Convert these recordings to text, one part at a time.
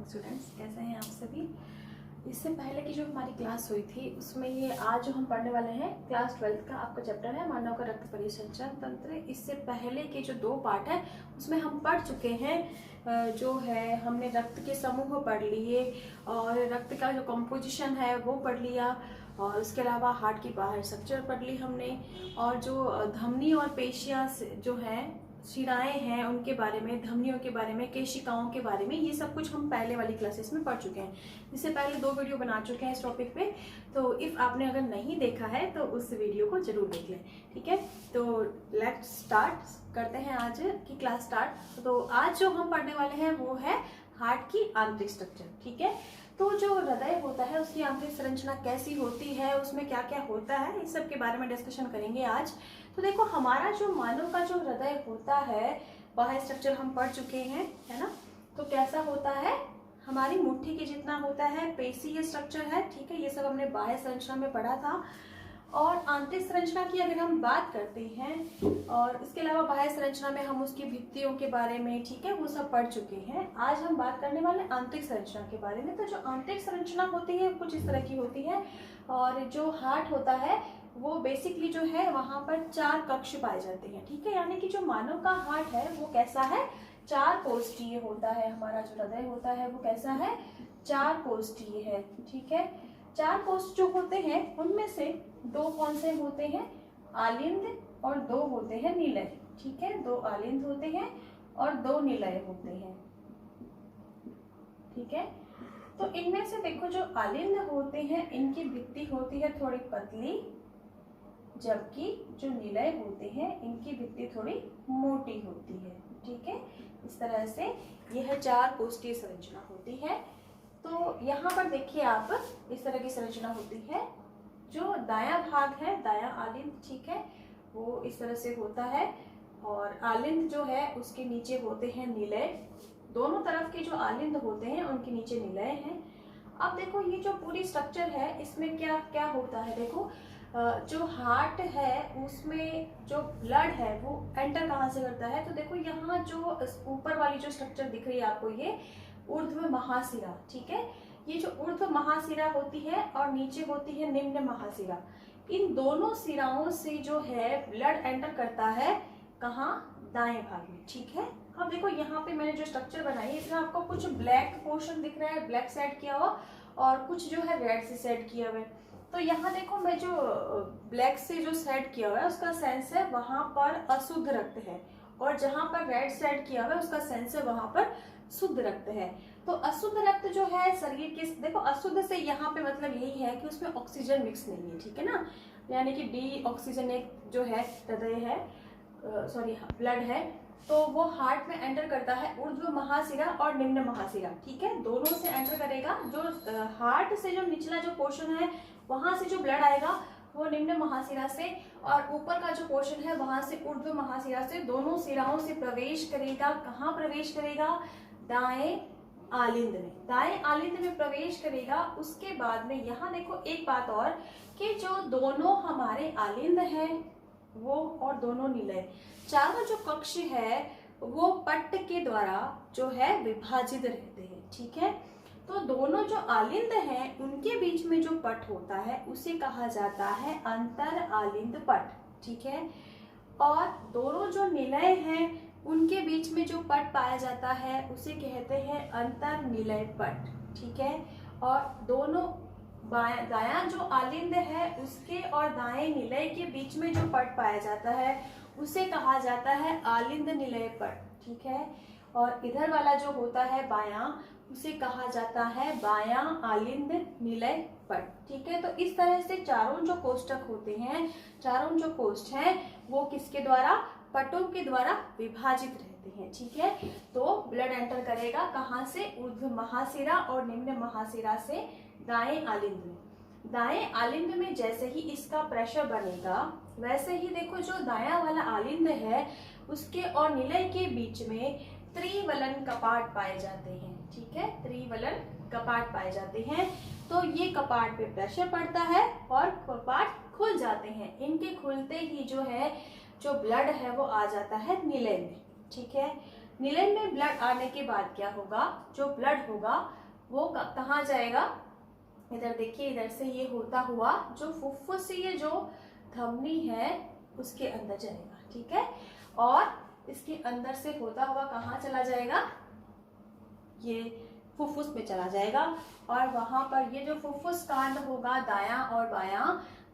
Students, कैसे हैं आप सभी। इससे पहले की जो हमारी क्लास हुई थी उसमें ये आज जो हम पढ़ने वाले हैं क्लास 12 का आपका चैप्टर है मानव का रक्त परिसंचरण तंत्र। इससे पहले के जो 2 पार्ट है उसमें हम पढ़ चुके हैं। जो है हमने रक्त के समूह पढ़ लिए और रक्त का जो कंपोजिशन है वो पढ़ लिया, और उसके अलावा हार्ट की बाहर स्ट्रक्चर पढ़ ली हमने, और जो धमनी और पेशियां जो है शिराएं हैं उनके बारे में, धमनियों के बारे में, केशिकाओं के बारे में, ये सब कुछ हम पहले वाली क्लासेस में पढ़ चुके हैं। इससे पहले 2 वीडियो बना चुके हैं इस टॉपिक पे, तो इफ आपने अगर नहीं देखा है तो उस वीडियो को जरूर देख लें। ठीक है, तो लेट्स स्टार्ट करते हैं आज की क्लास स्टार्ट। तो आज जो हम पढ़ने वाले हैं वो है हार्ट की आंतरिक स्ट्रक्चर। ठीक है, तो जो हृदय होता है उसकी आंतरिक संरचना कैसी होती है, उसमें क्या क्या होता है, इस सब के बारे में डिस्कशन करेंगे आज। तो देखो, हमारा जो मानव का जो हृदय होता है, बाह्य स्ट्रक्चर हम पढ़ चुके हैं, है ना। तो कैसा होता है, हमारी मुट्ठी के जितना होता है, पेशीय स्ट्रक्चर है। ठीक है, ये सब हमने बाह्य संरचना में पढ़ा था। और आंतरिक संरचना की अगर हम बात करते हैं, और इसके अलावा बाह्य संरचना में हम उसकी भित्तियों के बारे में, ठीक है, वो सब पढ़ चुके हैं। आज हम बात करने वाले आंतरिक संरचना के बारे में। तो जो आंतरिक संरचना होती है कुछ इस तरह की होती है, और जो हार्ट होता है वो बेसिकली जो है वहां पर 4 कक्ष पाए जाते हैं। ठीक है, यानी कि जो मानव का हार्ट है वो कैसा है, 4 कोष्ठीय होता है। हमारा जो हृदय होता है वो कैसा है, 4 कोष्ठीय है। ठीक है, 4 कोष्ठ जो होते हैं उनमें से 2 कौन से होते हैं, आलिंद, और 2 होते हैं निलय। ठीक है, 2 आलिंद होते हैं और 2 निलय होते हैं। ठीक है, तो इनमें से देखो जो आलिंद होते हैं इनकी भित्ति होती है थोड़ी पतली, जबकि जो निलय होते हैं इनकी भित्ति थोड़ी मोटी होती है। ठीक है, इस तरह से यह 4 कोष्ठीय संरचना होती है। तो यहाँ पर देखिए आप, इस तरह की संरचना होती है। जो दायां भाग है, दायां आलिंद, ठीक है, वो इस तरह से होता है, और आलिंद जो है उसके नीचे होते हैं निलय। दोनों तरफ के जो आलिंद होते हैं उनके नीचे निलय हैं। अब देखो, ये जो पूरी स्ट्रक्चर है इसमें क्या क्या होता है। देखो, जो हार्ट है उसमें जो ब्लड है वो एंटर कहाँ से करता है। तो देखो, यहाँ जो ऊपर वाली जो स्ट्रक्चर दिख रही है आपको, ये ऊर्ध्व महाशिरा। ठीक है, ये जो ऊर्ध्व महाशिरा होती है और नीचे होती है निम्न महाशिरा, इन दोनों सिराओं से जो है ब्लड एंटर करता है कहाँ, दाएं भाग में। ठीक है, अब देखो यहाँ पे मैंने जो स्ट्रक्चर बनाई है इसमें आपको कुछ ब्लैक पोर्शन दिख रहा है, ब्लैक सेट किया हुआ, और कुछ जो है रेड से सेट किया हुआ है। तो यहाँ देखो, मैं जो ब्लैक से जो सेट किया हुआ है उसका सेंस है वहां पर अशुद्ध रक्त है, और जहां पर रेड सेट किया हुआ है उसका सेंस है वहां पर शुद्ध रक्त है। तो अशुद्ध रक्त जो है शरीर के, देखो अशुद्ध से यहाँ पे मतलब यही है कि उसमें ऑक्सीजन मिक्स नहीं है। ठीक है ना, यानी कि डी ऑक्सीजन एक जो है हृदय है, सॉरी ब्लड है, तो वो हार्ट में एंटर करता है ऊर्ध्व महाशिरा और निम्न महाशिरा। ठीक है, दोनों से एंटर करेगा। जो हार्ट से जो निचला जो पोर्शन है वहां से जो ब्लड आएगा वो निम्न महाशिरा से, और ऊपर का जो पोर्शन है वहां से ऊर्ध्व महाशिरा से, दोनों सिराओं से प्रवेश करेगा। कहाँ प्रवेश करेगा, दाएं आलिंद में, दाएं आलिंद में प्रवेश करेगा। उसके बाद में यहाँ देखो एक बात और, कि जो दोनों हमारे आलिंद है वो और दोनों निलय, चारों जो कक्ष है वो पट्ट के द्वारा जो है विभाजित रहते हैं। ठीक है, तो दोनों जो आलिंद हैं उनके बीच में जो पट होता है उसे कहा जाता है अंतर आलिंद पट। ठीक है, और दोनों जो निलय हैं उनके बीच में जो पट पाया जाता है उसे कहते हैं अंतर निलय पट। ठीक है, और दोनों दायां जो आलिंद है उसके और दाएं निलय के बीच में जो पट पाया जाता है उसे कहा जाता है आलिंद निलय पट। ठीक है, और इधर वाला जो होता है बायां, उसे कहा जाता है बायां आलिंद निलय पट। ठीक है, तो इस तरह से चारों जो कोष्ठक होते हैं, चारों जो कोष्ठ हैं वो किसके द्वारा, पटों के द्वारा विभाजित रहते हैं। ठीक है, तो ब्लड एंटर करेगा कहाँ से, ऊर्ध्व महाशिरा और निम्न महाशिरा से दाएं आलिंद में। दाएं आलिंद में जैसे ही इसका प्रेशर बनेगा वैसे ही देखो जो दायां वाला आलिंद है उसके और निलय के बीच में त्रिवलन कपाट पाए जाते हैं। ठीक है, त्रिवलन कपाट पाए जाते हैं। तो ये कपाट पे प्रेशर पड़ता है और कपाट खुल जाते हैं। इनके खुलते ही जो है जो ब्लड है वो आ जाता है निलय में। ठीक है, निलय में ब्लड आने के बाद क्या होगा, जो ब्लड होगा वो कहाँ जाएगा, इधर देखिए, इधर से ये होता हुआ जो फुफ्फुसीय जो धमनी है उसके अंदर जाएगा, ठीक है। और इसके अंदर से होता हुआ कहाँ चला जाएगा, ये फुफ्फुस में चला जाएगा। और वहां पर ये जो फुफ्फुस कांड होगा दायां और बायां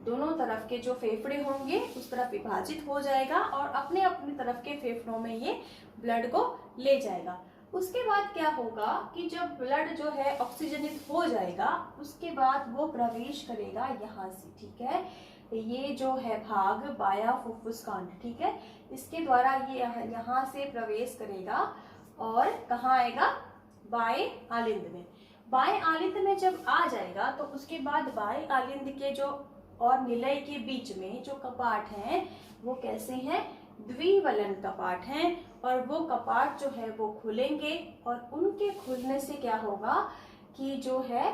दोनों तरफ के जो फेफड़े होंगे उस तरफ विभाजित हो जाएगा और अपने अपने तरफ के फेफड़ों में ये ब्लड को ले जाएगा। उसके बाद क्या होगा कि जब ब्लड जो है ऑक्सीजनित हो जाएगा उसके बाद वो प्रवेश करेगा यहाँ से, ठीक है। ये जो है भाग बायां फुफ्फुस कांड, ठीक है, इसके द्वारा ये यहाँ से प्रवेश करेगा और कहाँ आएगा, बाएं आलिंद में। बाएं आलिंद में जब आ जाएगा तो उसके बाद बाएं आलिंद के जो और निलय के बीच में जो कपाट हैं वो कैसे हैं, द्विवलन कपाट हैं। और वो कपाट जो है वो खुलेंगे और उनके खुलने से क्या होगा कि जो है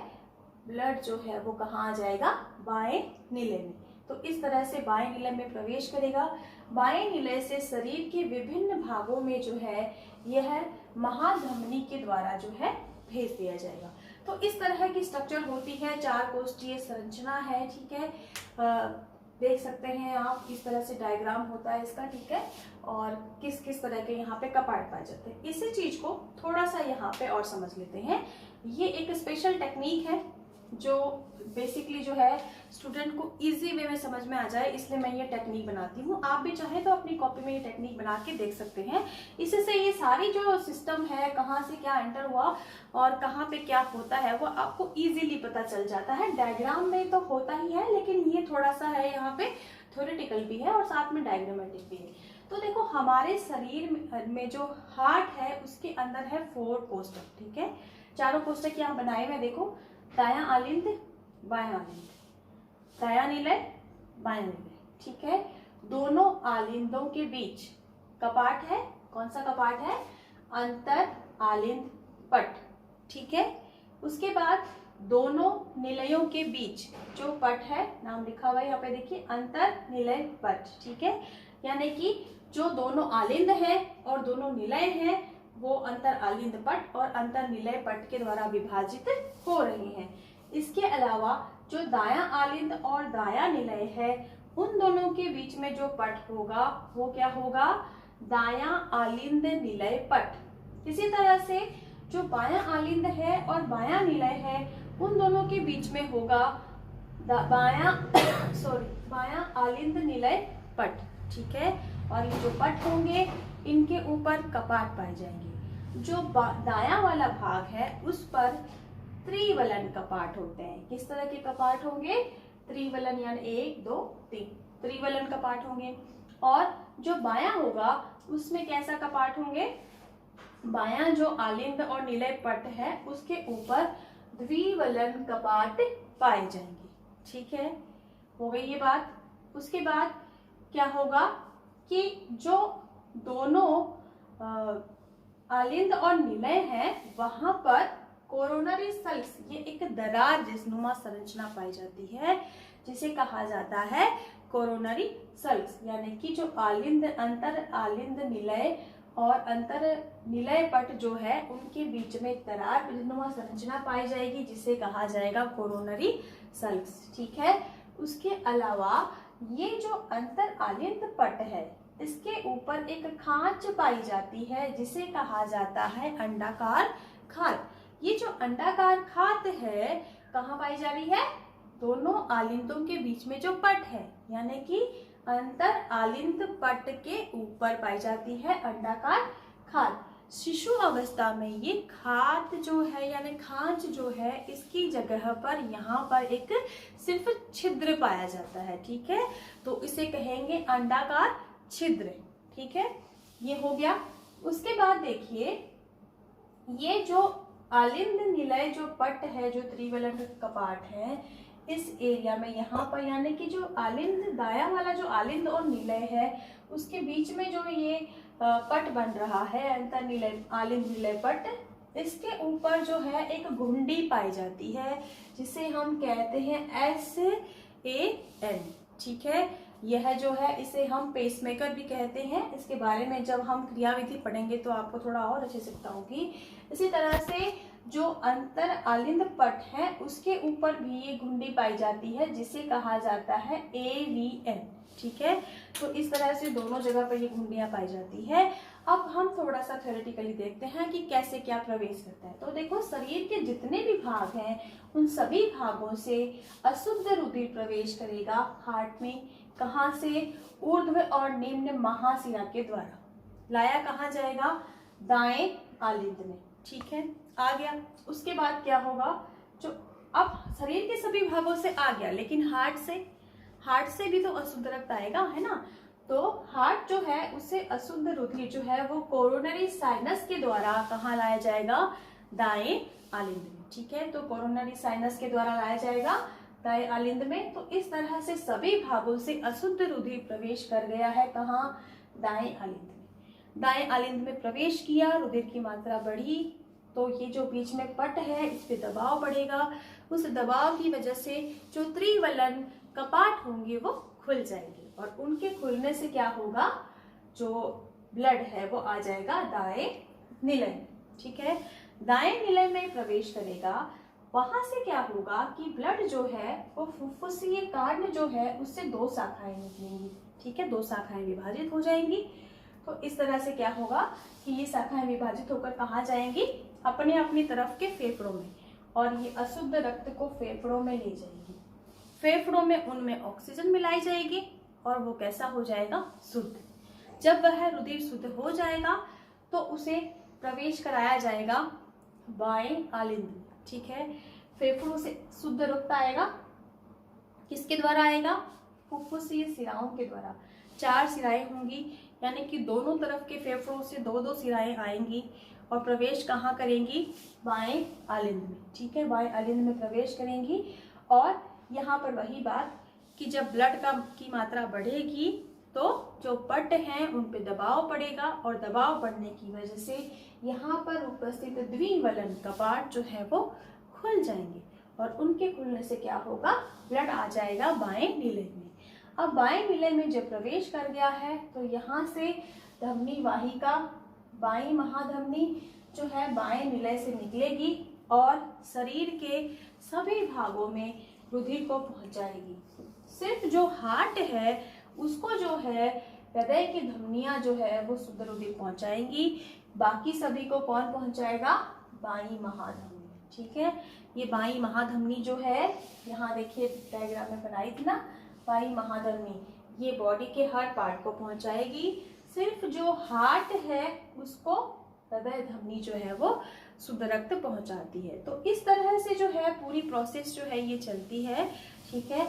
ब्लड जो है वो कहाँ आ जाएगा, बाएं निलय में। तो इस तरह से बाएं निलय में प्रवेश करेगा। बाएं निलय से शरीर के विभिन्न भागों में जो है यह महाधमनी के द्वारा जो है भेज दिया जाएगा। तो इस तरह की स्ट्रक्चर होती है, 4 कोष्ठीय संरचना है, ठीक है। देख सकते हैं आप, इस तरह से डायग्राम होता है इसका, ठीक है। और किस किस तरह के यहाँ पे कपाट पाए जाते हैं, इसी चीज को थोड़ा सा यहाँ पे और समझ लेते हैं। ये एक स्पेशल टेक्निक है जो बेसिकली जो है स्टूडेंट को इजी वे में समझ में आ जाए, इसलिए मैं ये टेक्निक बनाती हूँ। आप भी चाहे तो अपनी कॉपी में ये टेक्निक बना के देख सकते हैं। इससे ये सारी जो सिस्टम है, कहाँ से क्या एंटर हुआ और कहाँ पे क्या होता है, वो आपको इजीली पता चल जाता है। डायग्राम में तो होता ही है, लेकिन ये थोड़ा सा है यहाँ पे थ्योरेटिकल भी है और साथ में डायग्रामेटिक भी है। तो देखो, हमारे शरीर में जो हार्ट है उसके अंदर है 4 कोष्ठक, ठीक है। चारों कोष्ठक यहाँ बनाए हुए, देखो, दायां आलिंद, बायां आलिंद, दायां निलय, बायां निलय, ठीक है। दोनों आलिंदों के बीच कपाट है, कौन सा कपाट है, अंतर आलिंद पट, ठीक है। उसके बाद दोनों निलयों के बीच जो पट है, नाम लिखा हुआ है यहाँ पे देखिए, अंतर निलय पट, ठीक है। यानी कि जो दोनों आलिंद है और दोनों निलय हैं वो अंतर आलिंद पट और अंतर निलय पट के द्वारा विभाजित हो रहे हैं। इसके अलावा जो दायां आलिंद और दायां निलय है उन दोनों के बीच में जो पट होगा वो क्या होगा, दायां आलिंद निलय पट। इसी तरह से जो बायां आलिंद है और बायां निलय है उन दोनों के बीच में होगा बायां आलिंद निलय पट, ठीक है। और ये जो पट होंगे इनके ऊपर कपाट पाए जाएंगे। जो दायां वाला भाग है उस पर त्रिवलन कपाट होते हैं। किस तरह के कपाट होंगे, त्रिवलन, यानी 1 2 3 त्रिवलन कपाट होंगे। और जो बायां होगा उसमें कैसा कपाट होंगे, बायां जो आलिंद और निलय पट है उसके ऊपर द्विवलन कपाट पाए जाएंगे, ठीक है। हो गई ये बात। उसके बाद क्या होगा कि जो दोनों आलिंद और निलय है वहां पर कोरोनरी सल्क्स, ये एक दरार जिस्नुमा संरचना पाई जाती है जिसे कहा जाता है कोरोनरी सल्क्स। यानी कि जो आलिंद, अंतर आलिंद निलय और अंतर निलय पट जो है उनके बीच में एक दरार जिस्नुमा संरचना पाई जाएगी जिसे कहा जाएगा कोरोनरी सल्क्स, ठीक है। उसके अलावा ये जो अंतर आलिंद पट है इसके ऊपर एक खांच पाई जाती है जिसे कहा जाता है अंडाकार खात। ये जो अंडाकार खात है कहाँ पाई जा रही है, दोनों आलिंदों के बीच में जो पट है, यानी कि अंतर आलिंद पट के ऊपर पाई जाती है अंडाकार खात। शिशु अवस्था में ये खात जो है यानी खांच जो है इसकी जगह पर यहाँ पर एक सिर्फ छिद्र पाया जाता है, ठीक है। तो इसे कहेंगे अंडाकार छिद्र, ठीक है। ये हो गया। उसके बाद देखिए, ये जो आलिंद निलय जो पट है, जो त्रिवलन कपाट है, इस एरिया में यहाँ पर यानी कि जो आलिंद, दायां वाला जो आलिंद और निलय है उसके बीच में जो ये पट बन रहा है अंतर निलय आलिंद निलय पट, इसके ऊपर जो है एक घुंडी पाई जाती है जिसे हम कहते हैं SAN, ठीक है। यह जो है इसे हम पेसमेकर भी कहते हैं। इसके बारे में जब हम क्रियाविधि पढ़ेंगे तो आपको थोड़ा और अच्छे से पता होगी। इसी तरह से जो अंतर आलिंद पट है उसके ऊपर भी ये घुंडी पाई जाती है जिसे कहा जाता है AVN। ठीक है, तो इस तरह से दोनों जगह पर ये घुंडियां पाई जाती है। अब हम थोड़ा सा थ्योरेटिकली देखते हैं कि कैसे क्या प्रवेश करता है। तो देखो, शरीर के जितने भी भाग हैं उन सभी भागों से अशुद्ध रुधिर प्रवेश करेगा हार्ट में। कहाँ से? ऊर्ध्व और निम्न महाशिरा के द्वारा। लाया कहाँ जाएगा? दाएं आलिंद में। ठीक है, आ गया। उसके बाद क्या होगा? जो अब शरीर के सभी भागों से आ गया, लेकिन हार्ट से भी तो अशुद्ध रक्त आएगा, है ना। तो हार्ट जो है उससे अशुद्ध रुधिर जो है वो कोरोनरी साइनस के द्वारा कहाँ लाया जाएगा? दाएं आलिंद में। ठीक है, तो कोरोनरी साइनस के द्वारा लाया जाएगा दाएं आलिंद में। तो इस तरह से सभी भागों से अशुद्ध रुधिर प्रवेश कर गया है। कहाँ? दाएं आलिंद में। दाएं आलिंद में प्रवेश किया, रुधिर की मात्रा बढ़ी, तो ये जो बीच में पट है इस पे दबाव बढ़ेगा। उस दबाव की वजह से जो त्रिवलन कपाट होंगे वो खुल जाएंगे, और उनके खुलने से क्या होगा? जो ब्लड है वो आ जाएगा दाएं निलय में। ठीक है, दाएं निलय में प्रवेश करेगा। वहां से क्या होगा कि ब्लड जो है वो फुफ्फुसीय कांड जो है उससे 2 शाखाएं निकलेंगी। ठीक है, 2 शाखाएं विभाजित हो जाएंगी। तो इस तरह से क्या होगा कि ये शाखाएं विभाजित होकर कहाँ जाएंगी? अपने अपनी तरफ के फेफड़ों में, और ये अशुद्ध रक्त को फेफड़ों में ले जाएगी। फेफड़ों में उनमें ऑक्सीजन मिलाई जाएगी और वो कैसा हो जाएगा? शुद्ध। जब वह रुधिर शुद्ध हो जाएगा तो उसे प्रवेश कराया जाएगा बाएं आलिंद में। ठीक है, फेफड़ों से शुद्ध रक्त आएगा, किसके द्वारा आएगा? फुफ्फुसीय शिराओं के द्वारा। 4 शिराएं होंगी, यानी कि दोनों तरफ के फेफड़ों से 2-2 शिराएं आएंगी और प्रवेश कहाँ करेंगी? बाएं आलिंद में। ठीक है, बाएं आलिंद में प्रवेश करेंगी। और यहाँ पर वही बात कि जब ब्लड की मात्रा बढ़ेगी तो जो पट हैं उन पे दबाव पड़ेगा, और दबाव बढ़ने की वजह से यहाँ पर उपस्थित द्विवलन कपाट जो है वो खुल जाएंगे, और उनके खुलने से क्या होगा? ब्लड आ जाएगा बाएं निलय में। अब बाएं निलय में जब प्रवेश कर गया है तो यहाँ से धमनी वाहिका, बाईं महाधमनी जो है बाएं निलय से निकलेगी और शरीर के सभी भागों में रुधिर को पहुंचाएगी। सिर्फ जो हार्ट है उसको जो है हृदय की धमनियां जो है वो शुद्ध रुधिर पहुंचाएंगी। बाकी सभी को कौन पहुंचाएगा? बाईं महाधमनी। ठीक है, ये बाईं महाधमनी जो है, यहाँ देखिए डायग्राम में बनाई थी ना, बाईं महाधमनी ये बॉडी के हर पार्ट को पहुंचाएगी। सिर्फ जो हार्ट है उसको हृदय धमनी जो है वो शुद्ध रक्त पहुंचाती है। तो इस तरह से जो है पूरी प्रोसेस जो है ये चलती है। ठीक है,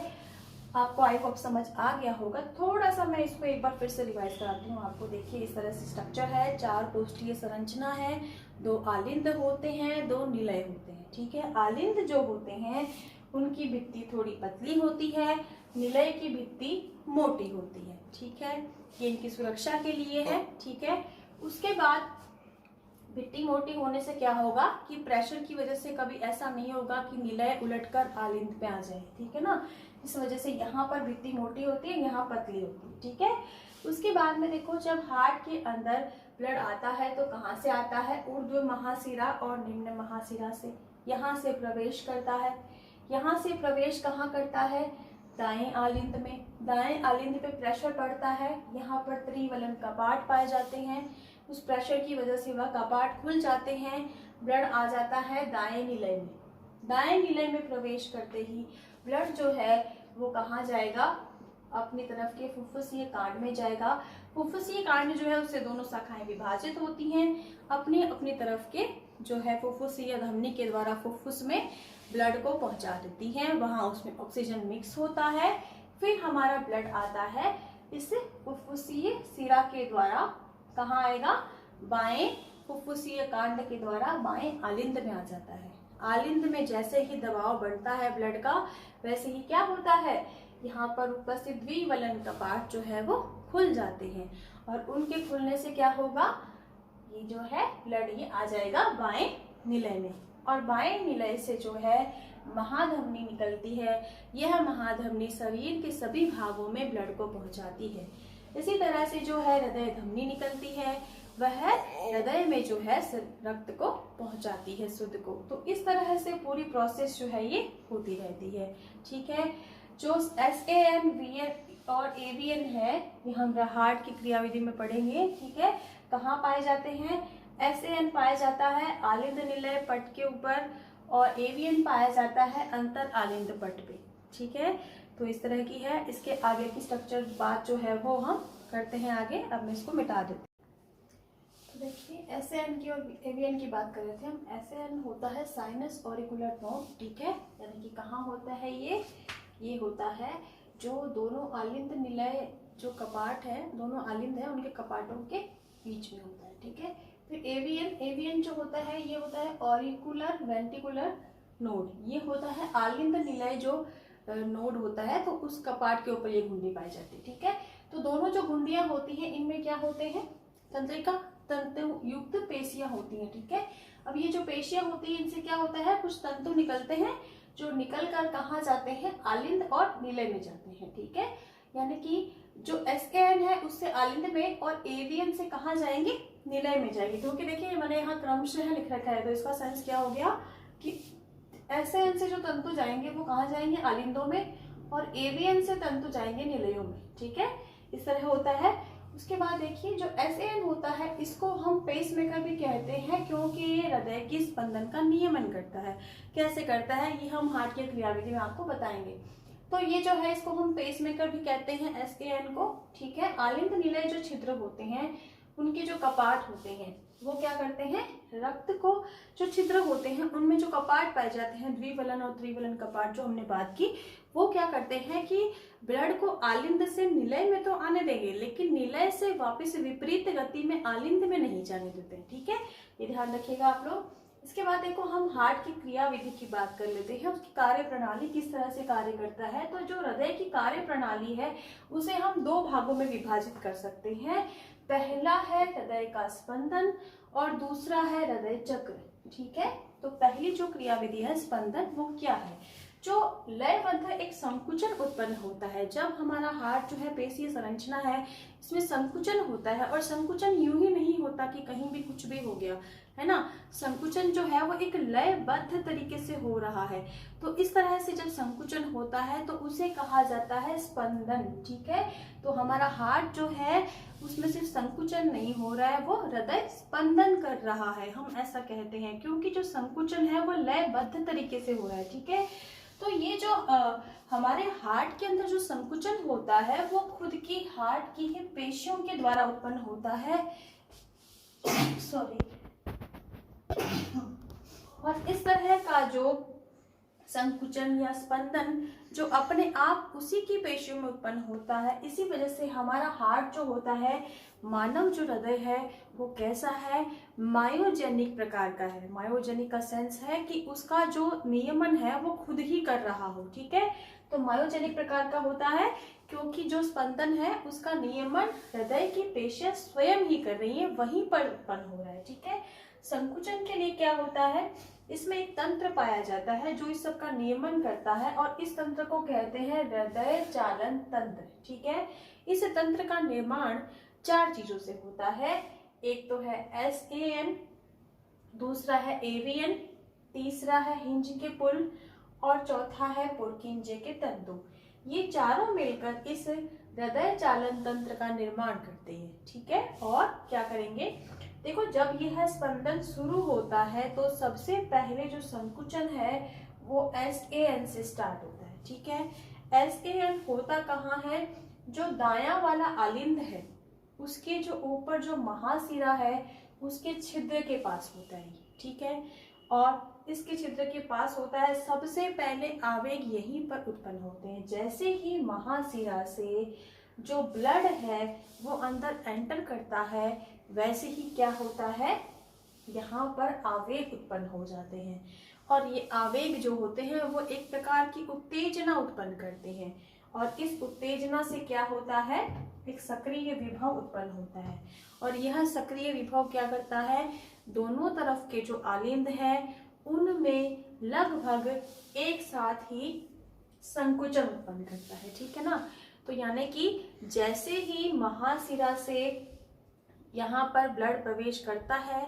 आपको आई होप समझ आ गया होगा। थोड़ा सा मैं इसको एक बार फिर से रिवाइज कराती हूँ आपको। देखिए, इस तरह से स्ट्रक्चर है, 4 कोष्ठीय संरचना है, 2 आलिंद होते हैं, 2 निलय होते हैं। ठीक है, आलिंद जो होते हैं उनकी भित्ति थोड़ी पतली होती है, निलय की भित्ति मोटी होती है। ठीक है, ये इनकी सुरक्षा के लिए है। ठीक है, उसके बाद भित्ति मोटी होने से क्या होगा कि प्रेशर की वजह से कभी ऐसा नहीं होगा कि निलय उलटकर आलिंद पे आ जाए। ठीक है ना, इस वजह से यहाँ पर भित्ति मोटी होती है, यहाँ पतली होती है। ठीक है, उसके बाद में देखो, जब हार्ट के अंदर ब्लड आता है तो कहाँ से आता है? ऊर्ध्व महाशिरा और निम्न महाशिरा से। यहाँ से प्रवेश करता है। यहाँ से प्रवेश कहाँ करता है? दाएं आलिंद में। दाएं आलिंद पे प्रेशर पड़ता है, यहाँ पर त्रिवलन कपाट पाए जाते हैं। उस प्रेशर की वजह से वह कपाट खुल जाते हैं, ब्लड आ जाता है दाएं निलय में। दाएं निलय में प्रवेश करते ही ब्लड जो है वो कहाँ जाएगा? अपनी तरफ के फुफ्फुसीय कांड में जाएगा। फुफ्फुसीय कांड जो है उससे दोनों शाखाएं विभाजित होती हैं, अपनी अपनी तरफ के जो है फुफ्फुसीय धमनी के द्वारा फुफ्फुस में ब्लड को पहुंचा देती हैं। वहां उसमें ऑक्सीजन मिक्स होता है, फिर हमारा ब्लड आता है इस फुफ्फुसीय शिरा के द्वारा। कहाँ आएगा? बाएं फुफ्फुसीय कांड के द्वारा बाएं आलिंद में आ जाता है। आलिंद में जैसे ही दबाव बढ़ता है ब्लड का, वैसे ही क्या होता है? यहाँ पर उपस्थित द्विवलन कपाट जो है वो खुल जाते हैं, और उनके खुलने से क्या होगा? ये जो है ब्लड ये आ जाएगा बाएं निलय में, और बाएं निलय से जो है महाधमनी निकलती है। यह महाधमनी शरीर के सभी भागों में ब्लड को पहुंचाती है। इसी तरह से जो है हृदय धमनी निकलती है, वह हृदय में जो है रक्त को पहुंचाती है, शुद्ध को। तो इस तरह से पूरी प्रोसेस जो है ये होती रहती है। ठीक है, जो SAN, VN और AVN है, ये हम हार्ट की क्रियाविधि में पढ़ेंगे। ठीक है, कहाँ पाए जाते हैं? SAN पाया जाता है आलिंद निलय पट के ऊपर और AVN पाया जाता है अंतर आलिंद पट पे। ठीक है, तो इस तरह की है। इसके आगे की स्ट्रक्चर बात जो है वो हम करते हैं आगे। अब मैं इसको मिटा देती हूँ। तो देखिए, SAN की और AVN की बात कर रहे थे हम। SAN होता है साइनस ऑरिकुलर नोड। ठीक है, यानी कि कहाँ होता है ये होता है जो दोनों आलिंद निलय जो कपाट है, दोनों आलिंद है उनके कपाटों के बीच में होता है। ठीक है, फिर AVN जो होता है ये होता है ऑरिकुलर वेंट्रिकुलर नोड। ये होता है आलिंद निलय जो नोड होता है, तो उस कपाट के ऊपर ये घुंडी पाई जाती है। ठीक है, तो दोनों जो घुंडियां होती हैं इनमें क्या होते हैं? तंत्रिका तंतु युक्त पेशियां होती हैं। ठीक है, अब ये जो पेशियां होती हैं इनसे क्या होता है? कुछ तंतु निकलते हैं जो निकल कर कहाँ जाते हैं? आलिंद और निलय में जाते हैं। ठीक है, यानी कि जो SAN है उससे आलिंद में और AVN से कहाँ जाएंगे? निलय में जाएंगे। क्योंकि देखिए मैंने यहाँ क्रमशः लिख रखा है, तो इसका सेंस क्या हो गया कि SAN से जो तंतु जाएंगे वो कहाँ जाएंगे? आलिंदों में, और AVN से तंतु जाएंगे निलयों में। ठीक है, इस तरह होता है। उसके बाद देखिए जो SAN होता है इसको हम पेसमेकर भी कहते हैं, क्योंकि ये हृदय की स्पंदन का नियमन करता है। कैसे करता है ये हम हार्ट की क्रियाविधि में आपको बताएंगे। तो ये जो है इसको हम पेसमेकर भी कहते हैं, SAN को। ठीक है, आलिंद निलय जो छिद्र होते हैं उनके जो कपाट होते हैं वो क्या करते हैं? रक्त को जो छिद्र होते हैं उनमें जो कपाट पाए जाते हैं, द्विवलन और त्रिवलन कपाट जो हमने बात की, वो क्या करते हैं कि ब्लड को आलिंद से निलय में तो आने देंगे, लेकिन निलय से वापस विपरीत गति में आलिंद में नहीं जाने देते हैं। ठीक है, ये ध्यान रखिएगा आप लोग। इसके बाद देखो हम हार्ट की क्रियाविधि की बात कर लेते हैं, उसकी कार्य प्रणाली किस तरह से कार्य करता है। तो जो हृदय की कार्य प्रणाली है उसे हम दो भागों में विभाजित कर सकते हैं। पहला है हृदय का स्पंदन और दूसरा है हृदय चक्र। ठीक है, तो पहली जो क्रियाविधि है स्पंदन, वो क्या है? जो लयबद्ध एक संकुचन उत्पन्न होता है। जब हमारा हार्ट जो है पेशीय संरचना है इसमें संकुचन होता है, और संकुचन यूं ही नहीं होता कि कहीं भी कुछ भी हो गया, है ना। संकुचन जो है वो एक लयबद्ध तरीके से हो रहा है। तो इस तरह से जब संकुचन होता है तो उसे कहा जाता है स्पंदन। ठीक है, तो हमारा हार्ट जो है उसमें सिर्फ संकुचन नहीं हो रहा है, वो हृदय स्पंदन कर रहा है, हम ऐसा कहते हैं, क्योंकि जो संकुचन है वो लयबद्ध तरीके से हो रहा है। ठीक है, तो ये जो हमारे हार्ट के अंदर जो संकुचन होता है वो खुद की हार्ट की ही पेशियों के द्वारा उत्पन्न होता है। सॉरी। और इस तरह का जो संकुचन या स्पंदन जो अपने आप उसी की पेशियों में उत्पन्न होता है, इसी वजह से हमारा हार्ट जो होता है, मानव जो हृदय है वो कैसा है? मायोजेनिक प्रकार का है। मायोजेनिक का सेंस है कि उसका जो नियमन है वो खुद ही कर रहा हो। ठीक है, तो मायोजेनिक प्रकार का होता है क्योंकि जो स्पंदन है उसका नियमन हृदय की पेशियां स्वयं ही कर रही है, वहीं पर उत्पन्न हो रहा है। ठीक है, संकुचन के लिए क्या होता है? इसमें एक तंत्र पाया जाता है जो इस सब का नियमन करता है, और इस तंत्र को कहते हैं हृदय चालन तंत्र। ठीक है, इस तंत्र का निर्माण चार चीजों से होता है। एक तो है SAN, दूसरा है AVN, तीसरा है हिंज के पुल, और चौथा है पुरकिंजे के तंतु। ये चारों मिलकर इस हृदय चालन तंत्र का निर्माण करते हैं। ठीक है, और क्या करेंगे? देखो, जब यह स्पंदन शुरू होता है तो सबसे पहले जो संकुचन है वो SAN से स्टार्ट होता है। ठीक है, SAN होता कहाँ है? जो दायां वाला आलिंद है उसके जो ऊपर जो महाशिरा है उसके छिद्र के पास होता है। ठीक है, और इसके छिद्र के पास होता है। सबसे पहले आवेग यहीं पर उत्पन्न होते हैं। जैसे ही महाशिरा से जो ब्लड है वो अंदर एंटर करता है, वैसे ही क्या होता है? यहाँ पर आवेग उत्पन्न हो जाते हैं, और ये आवेग जो होते हैं वो एक प्रकार की उत्तेजना उत्पन्न करते हैं, और इस उत्तेजना से क्या होता है? एक सक्रिय विभव उत्पन्न होता है, और यह सक्रिय विभव क्या करता है? दोनों तरफ के जो आलिंद है उनमें लगभग एक साथ ही संकुचन उत्पन्न करता है, ठीक है ना। तो यानी कि जैसे ही महाशिरा से यहाँ पर ब्लड प्रवेश करता है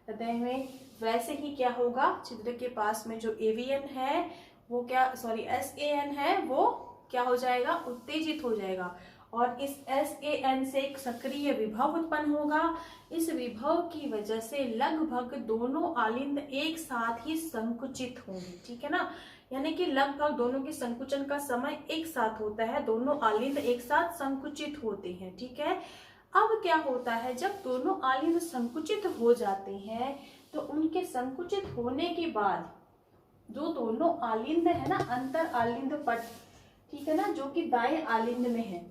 हृदय में, वैसे ही क्या होगा, छिद्र के पास में जो एवीएन है वो क्या, सॉरी एसएएन है, वो क्या हो जाएगा, उत्तेजित हो जाएगा और इस एसएएन से एक सक्रिय विभव उत्पन्न होगा। इस विभव की वजह से लगभग दोनों आलिंद एक साथ ही संकुचित होंगे, ठीक है ना। यानी कि लगभग दोनों के संकुचन का समय एक साथ होता है, दोनों आलिंद एक साथ संकुचित होते हैं, ठीक है। अब क्या होता है, जब दोनों आलिंद संकुचित हो जाते हैं तो उनके संकुचित होने के बाद जो दोनों आलिंद है ना, अंतर आलिंद पट, ठीक है ना, जो कि दाएं आलिंद में है,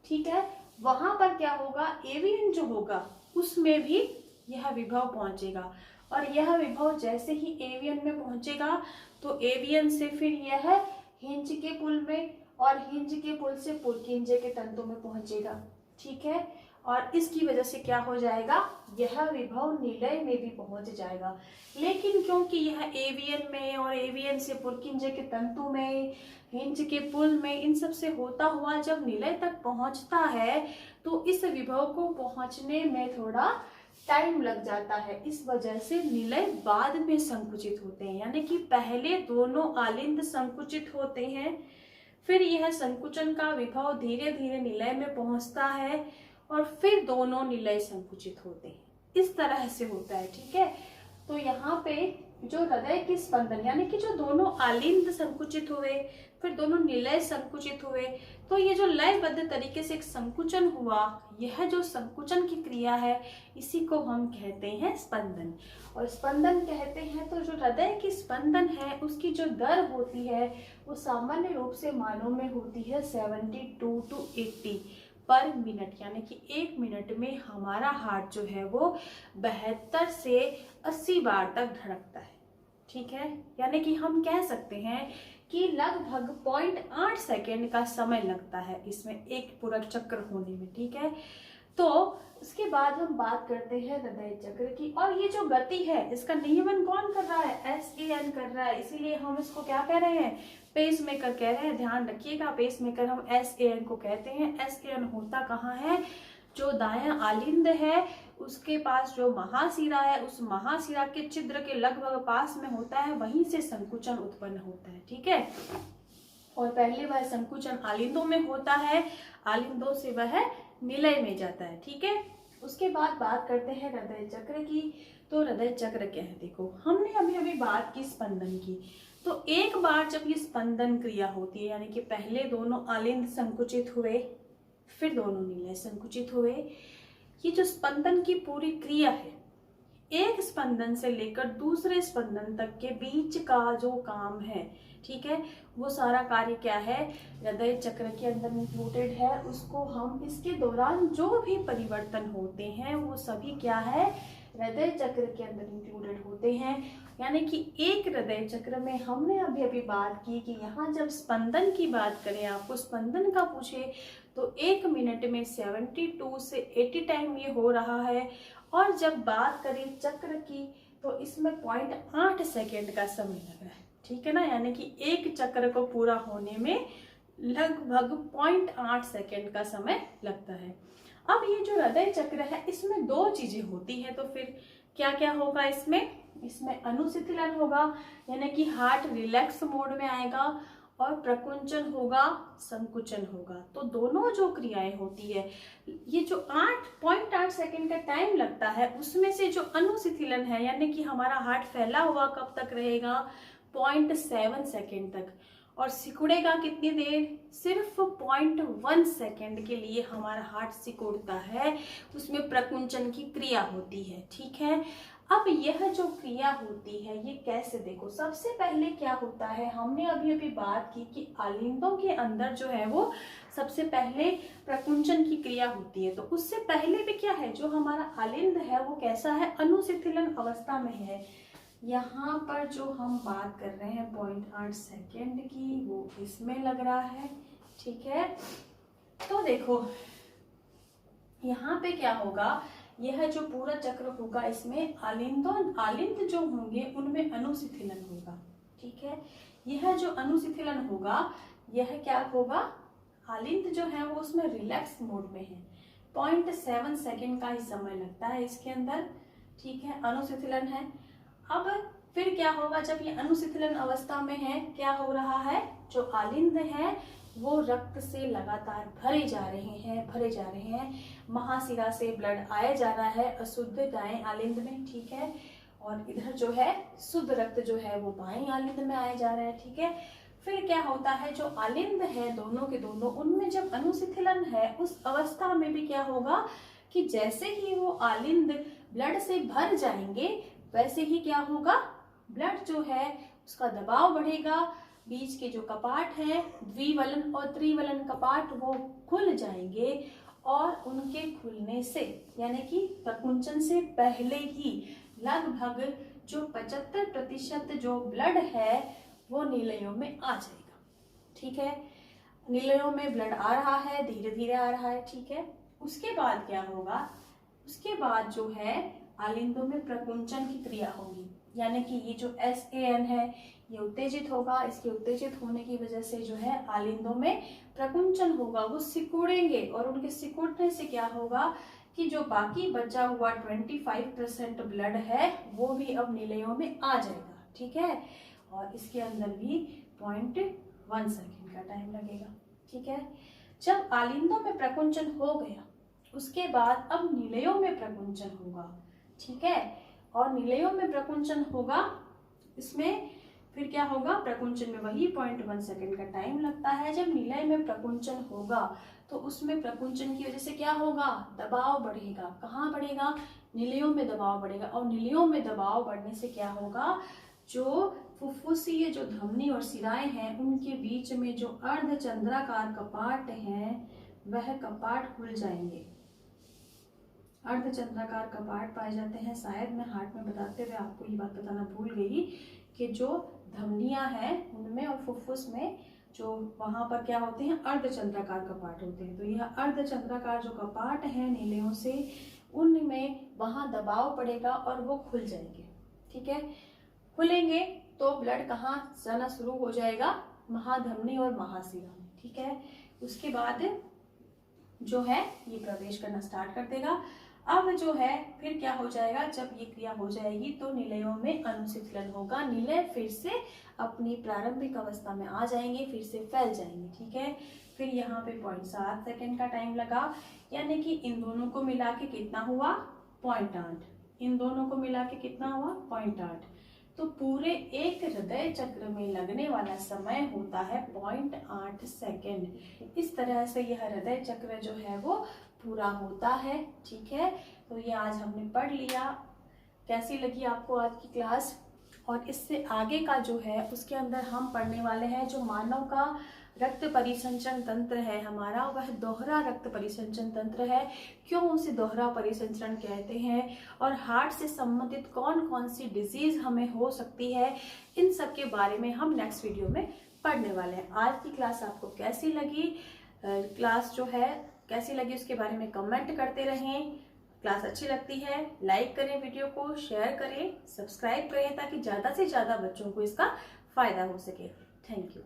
ठीक है, वहां पर क्या होगा, एवीएन जो होगा उसमें भी यह विभव पहुंचेगा और यह विभव जैसे ही एवीएन में पहुंचेगा तो एवीएन से फिर यह हिंज के पुल में और हिंज के पुल से पुरकिंजे के तंतु में पहुंचेगा, ठीक है। और इसकी वजह से क्या हो जाएगा, यह विभव निलय में भी पहुंच जाएगा। लेकिन क्योंकि यह एवीएन में और एवीएन से पुरकिंजे के तंतु में, हिंज के पुल में, इन सब से होता हुआ जब निलय तक पहुंचता है तो इस विभव को पहुंचने में थोड़ा टाइम लग जाता है। इस वजह से निलय बाद में संकुचित होते हैं, यानी कि पहले दोनों आलिंद संकुचित होते हैं, फिर यह संकुचन का विभव धीरे धीरे निलय में पहुंचता है और फिर दोनों निलय संकुचित होते हैं। इस तरह से होता है, ठीक है। तो यहाँ पे जो हृदय की स्पंदन, यानी कि जो दोनों आलिंद संकुचित हुए फिर दोनों निलय संकुचित हुए, तो ये जो लयबद्ध तरीके से एक संकुचन हुआ, यह जो संकुचन की क्रिया है इसी को हम कहते हैं स्पंदन। और स्पंदन कहते हैं तो जो हृदय की स्पंदन है उसकी जो दर होती है वो सामान्य रूप से मानों में होती है 72 to 80 पर मिनट, यानी कि एक मिनट में हमारा हार्ट जो है वो 72 से 80 बार तक धड़कता है, ठीक है। यानी कि हम कह सकते हैं कि लगभग 0.8 सेकेंड का समय लगता है इसमें एक पूरा चक्र होने में, ठीक है। तो उसके बाद हम बात करते हैं हृदय चक्र की, और ये जो गति है इसका नियमन कौन कर रहा है, एसएएन कर रहा है, इसीलिए हम इसको क्या कह रहे हैं, पेस मेकर कह रहे हैं। ध्यान रखिएगा, पेस मेकर हम एसएएन को कहते हैं। एसएएन होता कहाँ है, जो दायां आलिंद है उसके पास जो महाशिरा है, उस महाशिरा के छिद्र के लगभग पास में होता है, वहीं से संकुचन उत्पन्न होता है, ठीक है। और पहले वह संकुचन आलिंदों में होता है, आलिंदों से वह निलय में जाता है, ठीक है। उसके बाद बात करते हैं हृदय चक्र की। तो हृदय चक्र क्या है, देखो हमने अभी बात की स्पंदन की, तो एक बार जब ये स्पंदन क्रिया होती है, यानी कि पहले दोनों आलिंद संकुचित हुए फिर दोनों निलय संकुचित हुए, ये जो स्पंदन की पूरी क्रिया है, एक स्पंदन से लेकर दूसरे स्पंदन तक के बीच का जो काम है, ठीक है, वो सारा कार्य क्या है, हृदय चक्र के अंदर इंक्लूडेड है। उसको हम इसके दौरान जो भी परिवर्तन होते हैं वो सभी क्या है, हृदय चक्र के अंदर इंक्लूडेड होते हैं। यानी कि एक हृदय चक्र में हमने अभी बात की कि यहाँ जब स्पंदन की बात करें, आपको स्पंदन का पूछे तो एक मिनट में 72 से 80 टाइम ये हो रहा है, और जब बात करें चक्र की तो इसमें 0.8 सेकेंड का समय लगा है, ठीक है ना। यानी कि एक चक्र को पूरा होने में लगभग 0.8 सेकेंड का समय लगता है। अब ये जो हृदय चक्र है इसमें दो चीजें होती है, तो फिर क्या क्या होगा इसमें अनुशिथिलन होगा, यानी कि हार्ट रिलैक्स मोड में आएगा, और प्रकुंचन होगा, संकुचन होगा। तो दोनों जो क्रियाएं होती है, ये जो 8.8 सेकेंड का टाइम लगता है उसमें से जो अनुशिथिलन है, यानी कि हमारा हार्ट फैला हुआ कब तक रहेगा, 0.7 सेकेंड तक, और सिकुड़ेगा कितनी देर, सिर्फ 0.1 सेकेंड के लिए हमारा हार्ट सिकुड़ता है, उसमें प्रकुंचन की क्रिया होती है, ठीक है। अब यह जो क्रिया होती है ये कैसे, देखो सबसे पहले क्या होता है, हमने अभी बात की कि आलिंदों के अंदर जो है वो सबसे पहले प्रकुंचन की क्रिया होती है। तो उससे पहले भी क्या है, जो हमारा आलिंद है वो कैसा है, अनुशिथिलन अवस्था में है। यहाँ पर जो हम बात कर रहे हैं 0.8 सेकेंड की, वो इसमें लग रहा है, ठीक है। तो देखो यहाँ पे क्या होगा, यह जो पूरा चक्र होगा इसमें आलिंद जो होंगे उनमें अनुशिथिलन होगा। ठीक है, यह जो अनुशिथिलन होगा यह क्या होगा, आलिंद जो है वो उसमें रिलैक्स मोड में है। 0.7 सेकेंड का ही समय लगता है इसके अंदर। ठीक है, अनुशिथिलन है। अब फिर क्या होगा, जब ये अनुशिथिलन अवस्था में है, क्या हो रहा है, जो आलिंद है वो रक्त से लगातार भरे जा रहे हैं। महाशिरा से ब्लड आया जा रहा है अशुद्ध दाएं आलिंद में। ठीक है, और इधर जो है शुद्ध रक्त जो है वो बाएं आलिंद में आया जा रहा है। ठीक है, फिर क्या होता है, जो आलिंद है दोनों के दोनों, उनमें जब अनुशिथिलन है उस अवस्था में भी क्या होगा कि जैसे ही वो आलिंद ब्लड से भर जाएंगे वैसे ही क्या होगा, ब्लड जो है उसका दबाव बढ़ेगा। बीच के जो कपाट है द्विवलन और त्रिवलन कपाट वो खुल जाएंगे और उनके खुलने से यानी कि प्रकुंचन से पहले ही लगभग जो 75% जो ब्लड है वो नीलयों में आ जाएगा। ठीक है, नीलयों में ब्लड आ रहा है, धीरे धीरे आ रहा है। ठीक है, उसके बाद क्या होगा, उसके बाद जो है आलिंदों में प्रकुंचन की क्रिया होगी, यानी कि ये जो SAN है ये उत्तेजित होगा। इसके उत्तेजित होने की वजह से जो है आलिंदों में प्रकुंचन होगा, वो सिकुड़ेंगे और उनके सिकुड़ने से क्या होगा कि जो बाकी बचा हुआ 25% ब्लड है वो भी अब नीलयों में आ जाएगा। ठीक है, और इसके अंदर भी 0.1 सेकेंड का टाइम लगेगा। ठीक है, जब आलिंदों में प्रकुंचन हो गया उसके बाद अब नीलयों में प्रकुंचन होगा। ठीक है, और नीलयों में प्रकुंचन होगा, इसमें फिर क्या होगा, प्रकुंचन में वही 0.1 सेकेंड का टाइम लगता है। जब नीलय में प्रकुंचन होगा तो उसमें प्रकुंचन की वजह से क्या होगा, दबाव बढ़ेगा। कहाँ बढ़ेगा, नीलयों में दबाव बढ़ेगा, और नीलयों में दबाव बढ़ने से क्या होगा, जो फुफ्फुसीय जो धमनी और सिराएं हैं उनके बीच में जो अर्धचंद्राकार कपाट हैं वह कपाट खुल जाएंगे। अर्धचंद्राकार कपाट पाए जाते हैं। शायद मैं हार्ट में बताते हुए आपको ये बात बताना भूल गई कि जो धमनियां हैं उनमें और फुफ्फुस में जो वहां पर क्या होते हैं, अर्धचंद्राकार कपाट होते हैं। तो यह अर्धचंद्राकार जो कपाट है नीलयों से, उनमें वहां दबाव पड़ेगा और वो खुल जाएंगे। ठीक है, खुलेंगे तो ब्लड कहाँ जाना शुरू हो जाएगा, महाधमनी और महाशिरा में। ठीक है, उसके बाद जो है ये प्रवेश करना स्टार्ट कर देगा। अब जो है फिर क्या हो जाएगा, जब ये क्रिया हो जाएगी तो नीलयों में अनुशिथिलन होगा। नीलय फिर से अपनी प्रारंभिक अवस्था में आ जाएंगे, फिर से फैल जाएंगे। ठीक है, फिर यहाँ पे 0.7 सेकेंड का टाइम लगा, यानी कि इन दोनों को मिला के कितना हुआ, 0.8। इन दोनों को मिला के कितना हुआ, 0.8। तो पूरे एक हृदय चक्र में लगने वाला समय होता है 0.8 सेकेंड। इस तरह से यह हृदय चक्र जो है वो पूरा होता है। ठीक है, तो ये आज हमने पढ़ लिया। कैसी लगी आपको आज की क्लास, और इससे आगे का जो है उसके अंदर हम पढ़ने वाले हैं जो मानव का रक्त परिसंचरण तंत्र है हमारा, वह दोहरा रक्त परिसंचरण तंत्र है। क्यों उसे दोहरा परिसंचरण कहते हैं, और हार्ट से संबंधित कौन कौन सी डिजीज हमें हो सकती है, इन सब के बारे में हम नेक्स्ट वीडियो में पढ़ने वाले हैं। आज की क्लास आपको कैसी लगी, क्लास जो है कैसी लगी उसके बारे में कमेंट करते रहें। क्लास अच्छी लगती है लाइक करें, वीडियो को शेयर करें, सब्सक्राइब करें ताकि ज़्यादा से ज़्यादा बच्चों को इसका फायदा हो सके। Thank you.